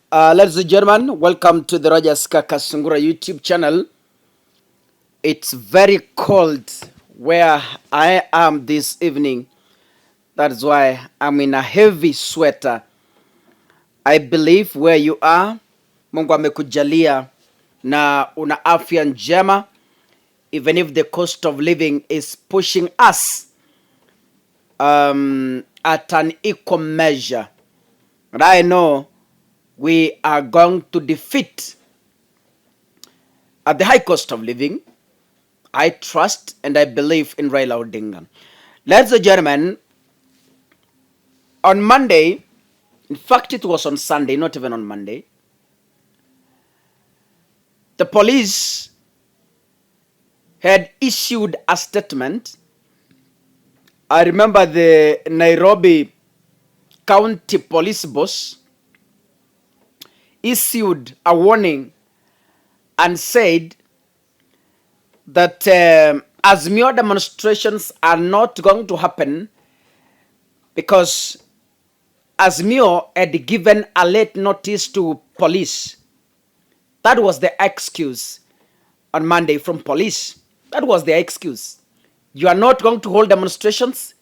Ladies and gentlemen, welcome to the Kakasungura YouTube channel. It's very cold where I am this evening. That's why I'm in a heavy sweater. I believe where you are, Mungu amekujalia na una afya njema, even if the cost of living is pushing us at an equal measure. And I know we are going to defeat at the high cost of living. I trust and I believe in Raila Odinga. Ladies and gentlemen, on Monday, in fact it was on Sunday, not even on Monday, the police had issued a statement. I remember the Nairobi County Police boss issued a warning and said that Azimio demonstrations are not going to happen because Azimio had given a late notice to police. That was the excuse on Monday from police. That was the excuse. You are not going to hold demonstrations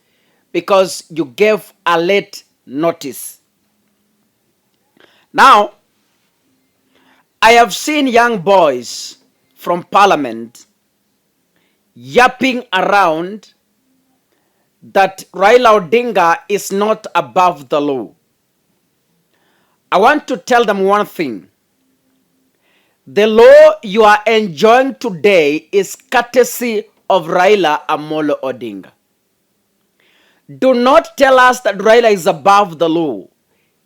because you gave a late notice. Now, I have seen young boys from parliament yapping around that Raila Odinga is not above the law. I want to tell them one thing. The law you are enjoying today is courtesy of Raila Amolo Odinga. Do not tell us that Raila is above the law.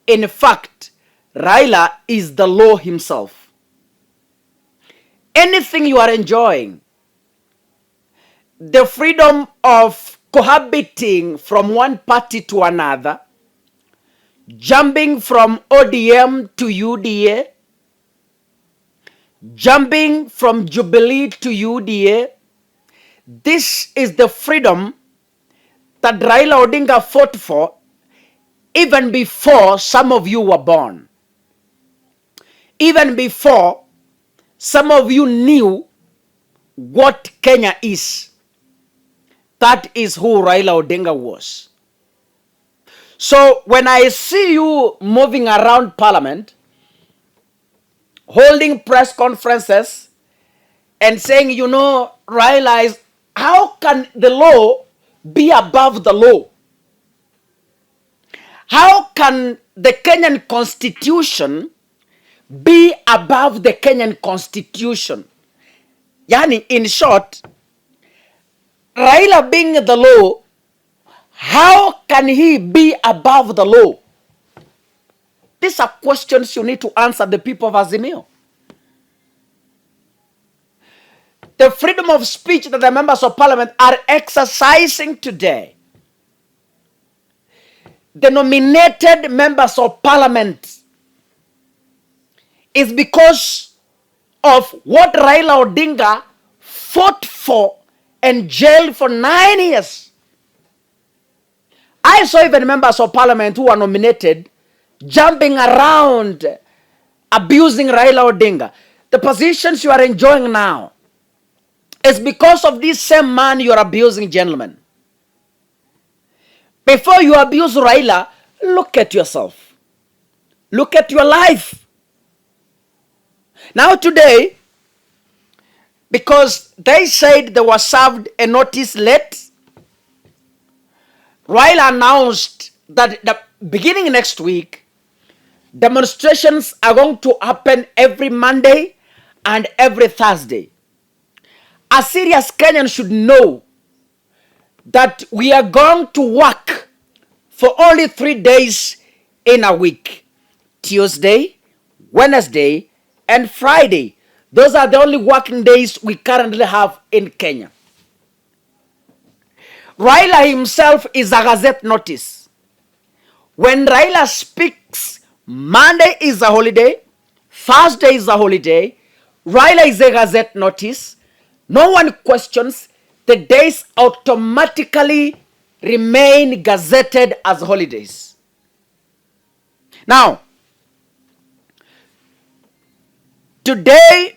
In fact, Raila is the law himself. Anything you are enjoying, the freedom of cohabiting from one party to another, jumping from ODM to UDA, jumping from Jubilee to UDA, this is the freedom that Raila Odinga fought for even before some of you were born. Even before some of you knew what Kenya is. That is who Raila Odinga was. So when I see you moving around parliament, holding press conferences and saying, Raila is, how can the law be above the law? How can the Kenyan constitution be above the Kenyan constitution? Yani, in short, Raila being the law, how can he be above the law? These are questions you need to answer the people of Azimio. The freedom of speech that the members of parliament are exercising today, the nominated members of parliament, is because of what Raila Odinga fought for and jailed for 9 years. I saw even members of parliament who were nominated jumping around, abusing Raila Odinga. The positions you are enjoying now is because of this same man you are abusing, gentlemen. Before you abuse Raila, look at yourself. Look at your life. Now today, because they said they were served a notice late, Raila announced that the beginning next week, demonstrations are going to happen every Monday and every Thursday. A serious Kenyan should know that we are going to work for only 3 days in a week. Tuesday, Wednesday, and Friday. Those are the only working days we currently have in Kenya. Raila himself is a gazette notice. When Raila speaks, Monday is a holiday, Thursday is a holiday, Raila is a gazette notice. No one questions. The days automatically remain gazetted as holidays. Now, Today,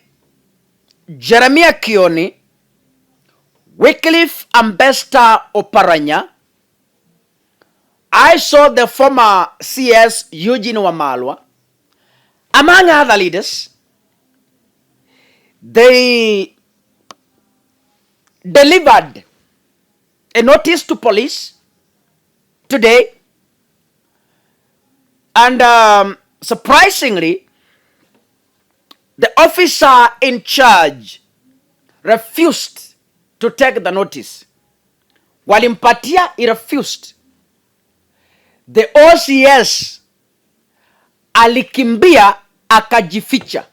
Jeremiah Kioni, Wycliffe Ambassador Oparanya, I saw the former CS Eugene Wamalwa, among other leaders. They delivered a notice to police today, and surprisingly, the officer in charge refused to take the notice. Walimpatia, he refused. The OCS alikimbia akajificha.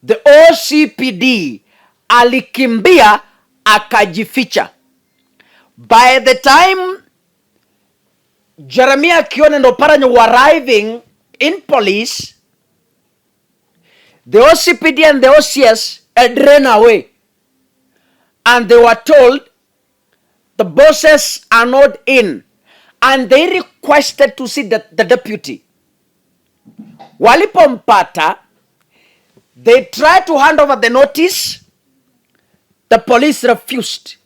The OCPD alikimbia akajificha. By the time Jeremiah Kioni and Oparanya were arriving in police, the OCPD and the OCS had ran away, and they were told the bosses are not in, and they requested to see the deputy. Walipompata, they tried to hand over the notice. The police refused.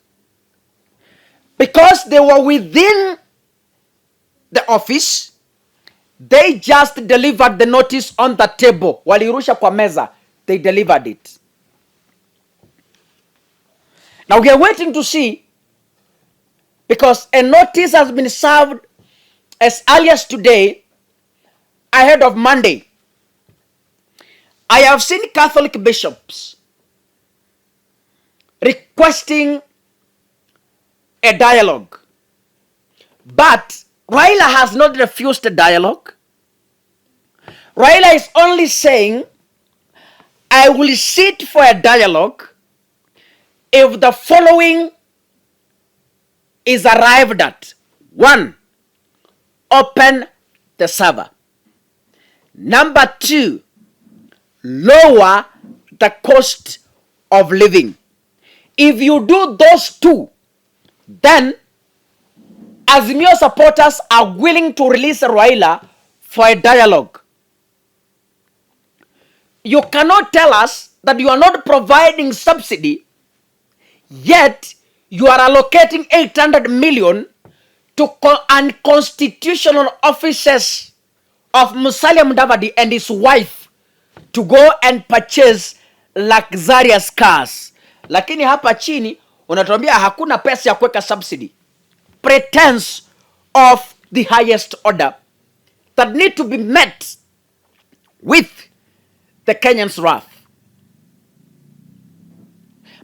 Because they were within the office, they just delivered the notice on the table. Walirusha kwa meza, they delivered it. Now we are waiting to see, because a notice has been served as early as today, ahead of Monday. I have seen Catholic bishops requesting a dialogue, but Raila has not refused a dialogue. Raila is only saying, I will sit for a dialogue if the following is arrived at. 1, open the server. Number 2, lower the cost of living. If you do those 2, then Azimio supporters are willing to release Raila for a dialogue. You cannot tell us that you are not providing subsidy, yet you are allocating 800 million to unconstitutional offices of Musalia Mudavadi and his wife to go and purchase luxurious cars. Lakini hapa chini unatuambia hakuna pesa ya kuweka subsidy. Pretense of the highest order that need to be met with the Kenyans' wrath.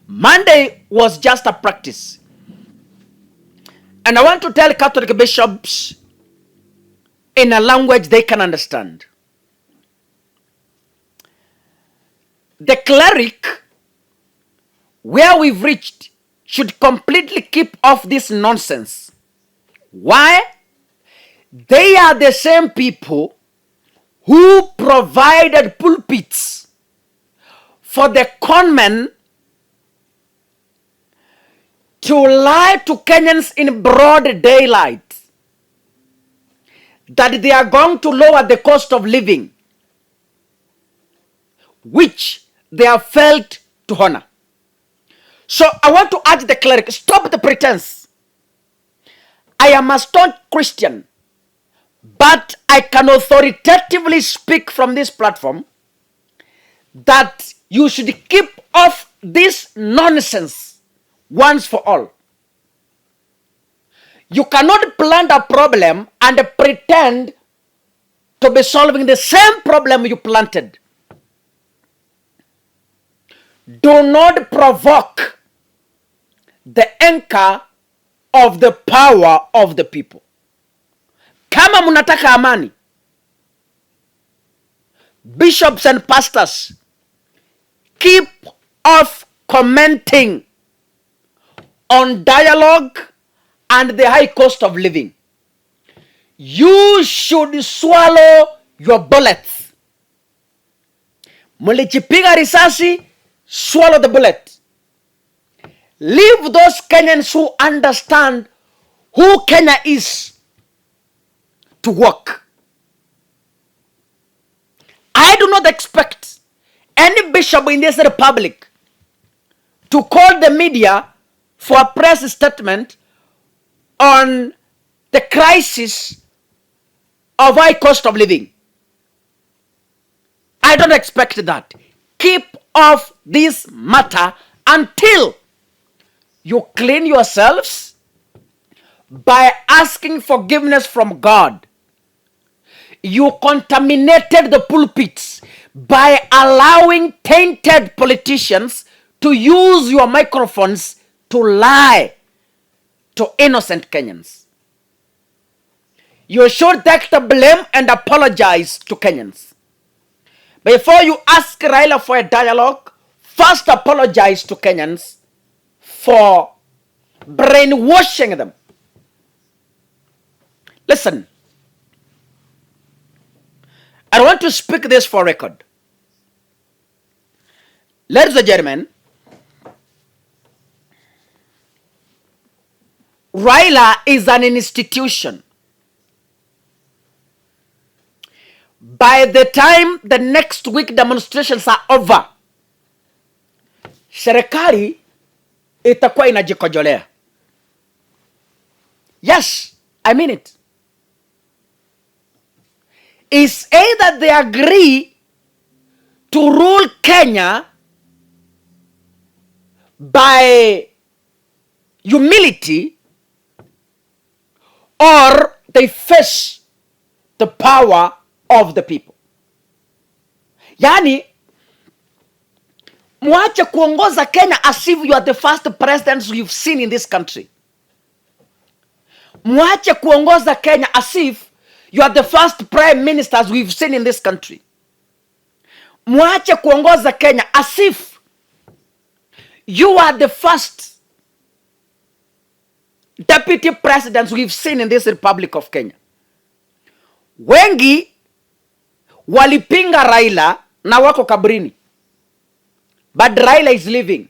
Monday was just a practice. And I want to tell Catholic bishops in a language they can understand. The cleric, where we've reached, should completely keep off this nonsense. Why? They are the same people who provided pulpits for the conmen to lie to Kenyans in broad daylight that they are going to lower the cost of living, which they have failed to honor. So I want to urge the cleric, stop the pretense. I am a staunch Christian, but I can authoritatively speak from this platform that you should keep off this nonsense once for all. You cannot plant a problem and pretend to be solving the same problem you planted. Do not provoke the anchor of the power of the people. Kama munataka amani, bishops and pastors, keep off commenting on dialogue and the high cost of living. You should swallow your bullets. Mulijipiga risasi, swallow the bullet. Leave those Kenyans who understand who Kenya is to work. I do not expect any bishop in this republic to call the media for a press statement on the crisis of high cost of living. I don't expect that. Keep off this matter until you clean yourselves by asking forgiveness from God. You contaminated the pulpits by allowing tainted politicians to use your microphones to lie to innocent Kenyans. You should take the blame and apologize to Kenyans. Before you ask Raila for a dialogue, first apologize to Kenyans for brainwashing them. Listen, I want to speak this for record. Ladies and gentlemen, Raila is an institution. By the time the next week demonstrations are over, serikali itakuwa inajikojolea. Yes, I mean it. It's either they agree to rule Kenya by humility, or they face the power of the people. Yani, mwache kuongoza Kenya as if you are the first presidents you've seen in this country. Mwache kuongoza Kenya as if you are the first prime ministers we've seen in this country. Mwache kuongoza Kenya as if you are the first deputy presidents we've seen in this Republic of Kenya. Wengi walipinga Raila na wako kabrini. But Raila is living.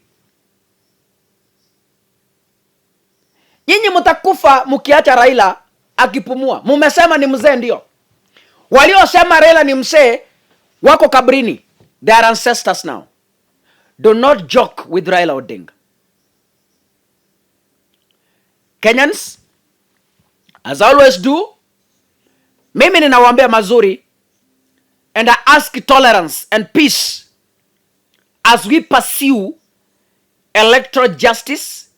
Nyinyi mtakufa mkiacha Raila akipumua. Mumesema ni mzee ndio. Waliosema Raila ni mzee wako kabrini. They are ancestors now. Do not joke with Raila Odinga. Kenyans, as I always do, mimi ninawaambia mazuri, and I ask tolerance and peace as we pursue electoral justice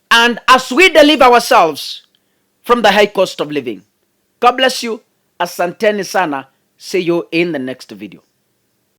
and as we deliver ourselves from the high cost of living. God bless you. Asanteni sana. See you in the next video.